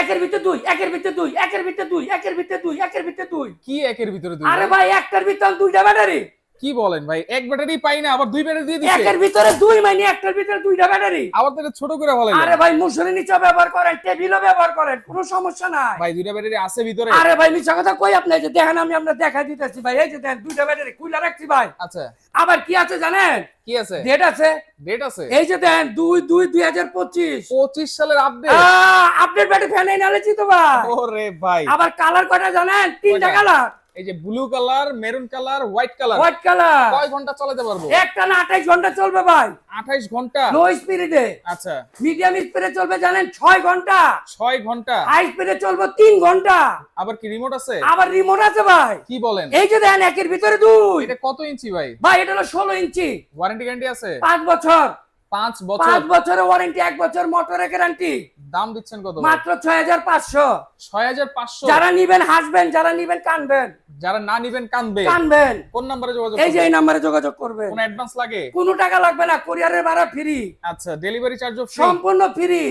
একের ভিতরে দুই, একের ভিতরে দুই, একের ভিতরে দুই, একের ভিতরে দুই, একের ভিতরে দুই। কি একের ভিতরে দুই? আরে ভাই একটার ভিতরে দুইটা ব্যাটারি। কি বলেন ভাই, এক ব্যাটারি পাই না, আবার দুই ব্যাটারি দিয়ে দিছে। একের ভিতরে দুই মানে একটার ভিতরে দুইটা ব্যাটারি। আবার তাহলে ছোট করে বলেন। আরে ভাই মুসুরি নিচে ব্যবহার করেন, টেবিলও ব্যবহার করেন, কোনো সমস্যা নাই ভাই দুইটা ব্যাটারি আছে ভিতরে? আরে ভাই মিছা কথা কই আপনি, এই যে দেখেন আমি আপনাকে দেখা দিতেছি ভাই, এই যে দেখেন দুইটা ব্যাটারি খুলে রাখছি ভাই। আচ্ছা আবার কি আছে জানেন? কি আছে? ডেট আছে। ডেট আছে? এই যে দেখেন 2/2/2025 25 সালের আপডেট। আপডেট ব্যাটারি ফ্যান এনেছি তো ভাই। ওরে ভাই, আবার কালার কয়টা জানেন? তিনটা কয়টা? কালার। এই যে blue colour, maroon colour, white colour. White colour. কয় ঘন্টা চালাতে পারবো? একটা না 28 ঘন্টা চলবে ভাই। 28 ঘন্টা? লো স্পিডে। আচ্ছা, মিডিয়াম স্পিডে চলবে জানেন 6 ঘন্টা। 6 ঘন্টা? হাই স্পিডে চলবে 3 ঘন্টা। আবার কি রিমোট আছে? আবার রিমোট আছে ভাই। কি বলেন? এই যে দেখেন একের ভিতরে দুই। এটা কত ইঞ্চি ভাই? ভাই এটা হলো 16 ইঞ্চি। ওয়ারেন্টি গ্যারান্টি আছে? 5 বছর। 5 বছর? 5 বছরের ওয়ারেন্টি, 1 বছর মোটরের গ্যারান্টি। দাম দিচ্ছেন কত? মাত্র 6500। 6500? যারা নিবেন হাসবেন, যারা নিবেন কানবেন। যারা না নিবেন কানবে। কানবেন। কোন নম্বরে যোগাযোগ এই যে করব? এই নম্বরে যোগাযোগ করবেন। কোন অ্যাডভান্স লাগে? কোনো টাকা লাগবে না, কুরিয়ারের ভাড়া ফ্রি। আচ্ছা, ডেলিভারি চার্জও ফ্রি? সম্পূর্ণ ফ্রি।